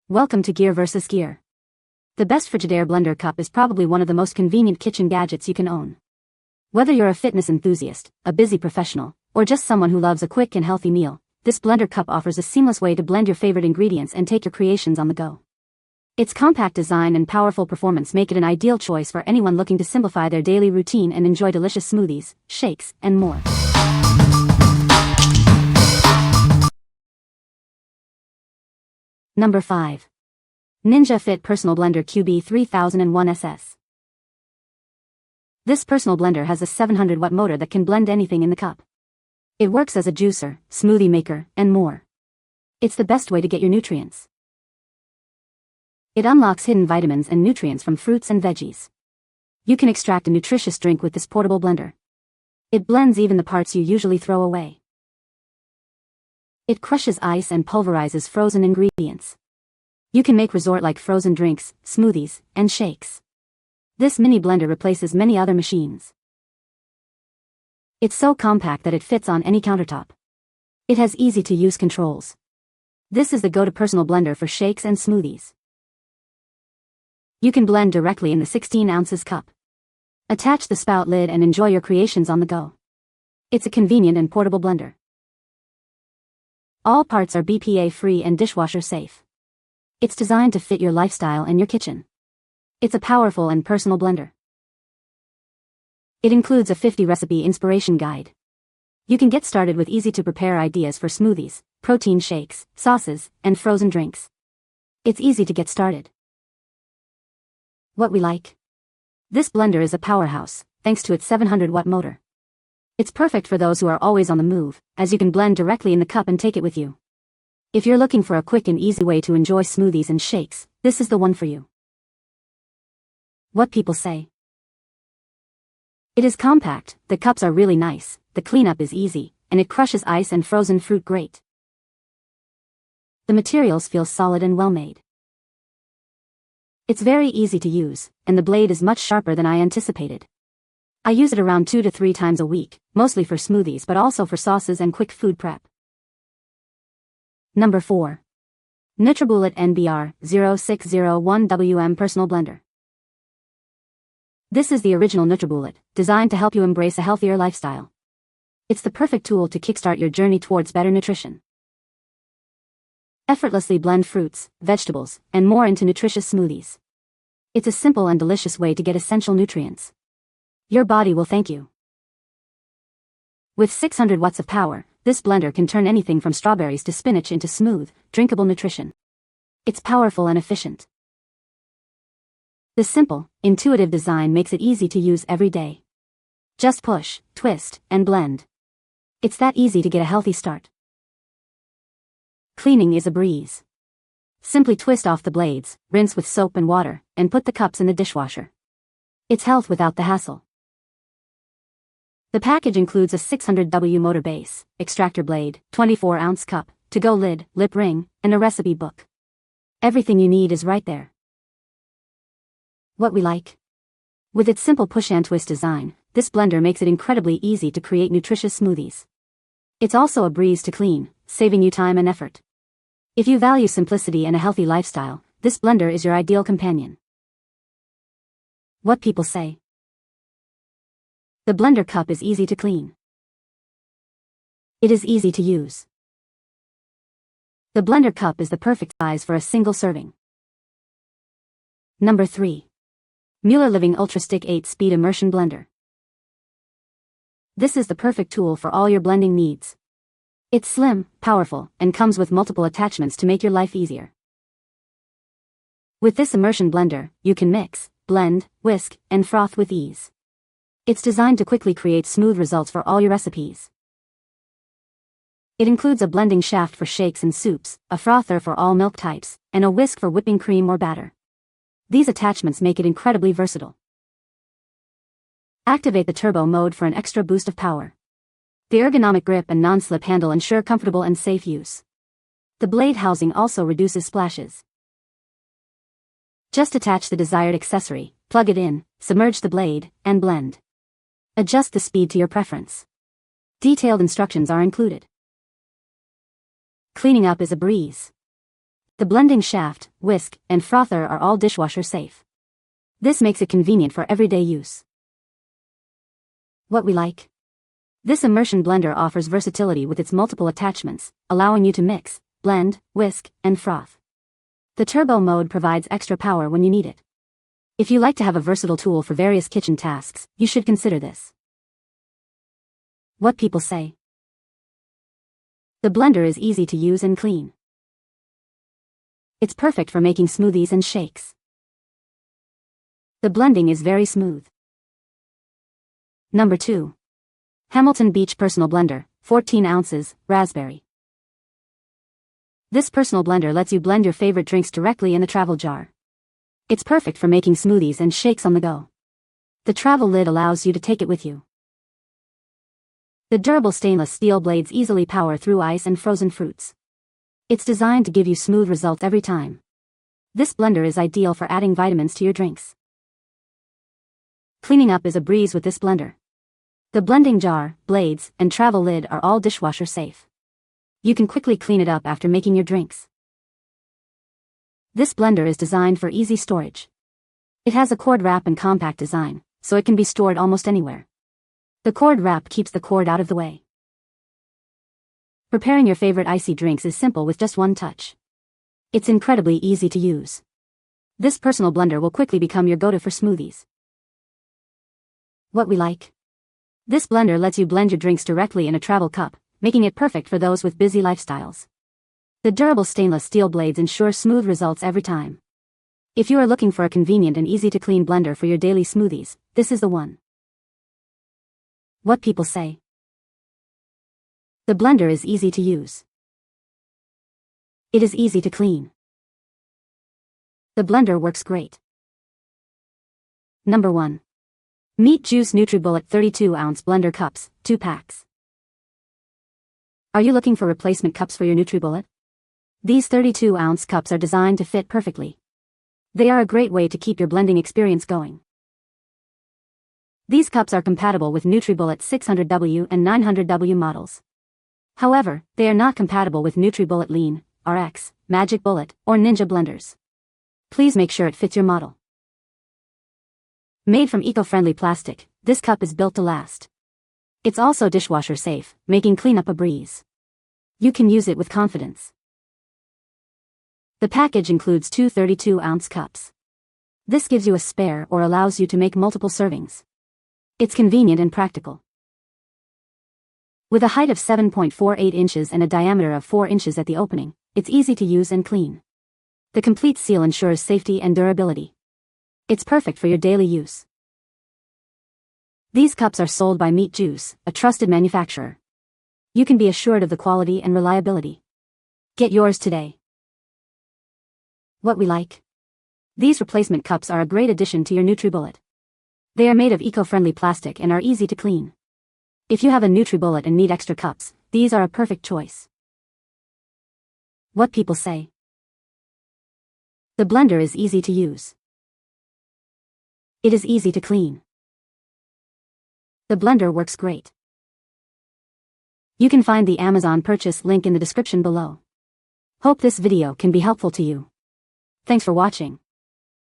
Welcome to Gear vs. Gear. The best Frigidaire Blender Cup is probably one of the most convenient kitchen gadgets you can own. Whether you're a fitness enthusiast, a busy professional, or just someone who loves a quick and healthy meal, this Blender Cup offers a seamless way to blend your favorite ingredients and take your creations on the go. Its compact design and powerful performance make it an ideal choice for anyone looking to simplify their daily routine and enjoy delicious smoothies, shakes, and more. Number 5. Ninja Fit Personal Blender QB3001SS. This personal blender has a 700-watt motor that can blend anything in the cup. It works as a juicer, smoothie maker, and more. It's the best way to get your nutrients. It unlocks hidden vitamins and nutrients from fruits and veggies. You can extract a nutritious drink with this portable blender. It blends even the parts you usually throw away. It crushes ice and pulverizes frozen ingredients. You can make resort-like frozen drinks, smoothies, and shakes. This mini blender replaces many other machines. It's so compact that it fits on any countertop. It has easy-to-use controls. This is the go-to personal blender for shakes and smoothies. You can blend directly in the 16 ounces cup. Attach the spout lid and enjoy your creations on the go. It's a convenient and portable blender. All parts are BPA-free and dishwasher-safe. It's designed to fit your lifestyle and your kitchen. It's a powerful and personal blender. It includes a 50-recipe inspiration guide. You can get started with easy-to-prepare ideas for smoothies, protein shakes, sauces, and frozen drinks. It's easy to get started. What we like? This blender is a powerhouse, thanks to its 700-watt motor. It's perfect for those who are always on the move, as you can blend directly in the cup and take it with you. If you're looking for a quick and easy way to enjoy smoothies and shakes, this is the one for you. What people say. It is compact, the cups are really nice, the cleanup is easy, and it crushes ice and frozen fruit great. The materials feel solid and well-made. It's very easy to use, and the blade is much sharper than I anticipated. I use it around 2 to 3 times a week, mostly for smoothies but also for sauces and quick food prep. Number 4. NutriBullet NBR-0601WM Personal Blender. This is the original NutriBullet, designed to help you embrace a healthier lifestyle. It's the perfect tool to kickstart your journey towards better nutrition. Effortlessly blend fruits, vegetables, and more into nutritious smoothies. It's a simple and delicious way to get essential nutrients. Your body will thank you. With 600 watts of power, this blender can turn anything from strawberries to spinach into smooth, drinkable nutrition. It's powerful and efficient. The simple, intuitive design makes it easy to use every day. Just push, twist, and blend. It's that easy to get a healthy start. Cleaning is a breeze. Simply twist off the blades, rinse with soap and water, and put the cups in the dishwasher. It's health without the hassle. The package includes a 600W motor base, extractor blade, 24-ounce cup, to-go lid, lip ring, and a recipe book. Everything you need is right there. What we like? With its simple push and twist design, this blender makes it incredibly easy to create nutritious smoothies. It's also a breeze to clean, saving you time and effort. If you value simplicity and a healthy lifestyle, this blender is your ideal companion. What people say. The blender cup is easy to clean. It is easy to use. The blender cup is the perfect size for a single serving. Number 3. MuellerLiving Ultra Stick 8-Speed Immersion Blender. This is the perfect tool for all your blending needs. It's slim, powerful, and comes with multiple attachments to make your life easier. With this immersion blender, you can mix, blend, whisk, and froth with ease. It's designed to quickly create smooth results for all your recipes. It includes a blending shaft for shakes and soups, a frother for all milk types, and a whisk for whipping cream or batter. These attachments make it incredibly versatile. Activate the turbo mode for an extra boost of power. The ergonomic grip and non-slip handle ensure comfortable and safe use. The blade housing also reduces splashes. Just attach the desired accessory, plug it in, submerge the blade, and blend. Adjust the speed to your preference. Detailed instructions are included. Cleaning up is a breeze. The blending shaft, whisk, and frother are all dishwasher safe. This makes it convenient for everyday use. What we like. This immersion blender offers versatility with its multiple attachments, allowing you to mix, blend, whisk, and froth. The turbo mode provides extra power when you need it. If you like to have a versatile tool for various kitchen tasks, you should consider this. What people say. The blender is easy to use and clean. It's perfect for making smoothies and shakes. The blending is very smooth. Number 2. Hamilton Beach Personal Blender, 14 ounces, raspberry. This personal blender lets you blend your favorite drinks directly in the travel jar. It's perfect for making smoothies and shakes on the go. The travel lid allows you to take it with you. The durable stainless steel blades easily power through ice and frozen fruits. It's designed to give you smooth results every time. This blender is ideal for adding vitamins to your drinks. Cleaning up is a breeze with this blender. The blending jar, blades, and travel lid are all dishwasher safe. You can quickly clean it up after making your drinks. This blender is designed for easy storage. It has a cord wrap and compact design, so it can be stored almost anywhere. The cord wrap keeps the cord out of the way. Preparing your favorite icy drinks is simple with just one touch. It's incredibly easy to use. This personal blender will quickly become your go-to for smoothies. What we like. This blender lets you blend your drinks directly in a travel cup, making it perfect for those with busy lifestyles. The durable stainless steel blades ensure smooth results every time. If you are looking for a convenient and easy-to-clean blender for your daily smoothies, this is the one. What people say. The blender is easy to use. It is easy to clean. The blender works great. Number 1. Meat Juice NutriBullet 32-ounce Blender Cups, 2 packs. Are you looking for replacement cups for your NutriBullet? These 32-ounce cups are designed to fit perfectly. They are a great way to keep your blending experience going. These cups are compatible with NutriBullet 600W and 900W models. However, they are not compatible with NutriBullet Lean, RX, Magic Bullet, or Ninja blenders. Please make sure it fits your model. Made from eco-friendly plastic, this cup is built to last. It's also dishwasher safe, making cleanup a breeze. You can use it with confidence. The package includes 2 32-ounce cups. This gives you a spare or allows you to make multiple servings. It's convenient and practical. With a height of 7.48 inches and a diameter of 4 inches at the opening, it's easy to use and clean. The complete seal ensures safety and durability. It's perfect for your daily use. These cups are sold by Meat Juice, a trusted manufacturer. You can be assured of the quality and reliability. Get yours today. What we like. These replacement cups are a great addition to your NutriBullet. They are made of eco-friendly plastic and are easy to clean. If you have a NutriBullet and need extra cups, these are a perfect choice. What people say. The blender is easy to use. It is easy to clean. The blender works great. You can find the Amazon purchase link in the description below. Hope this video can be helpful to you. Thanks for watching.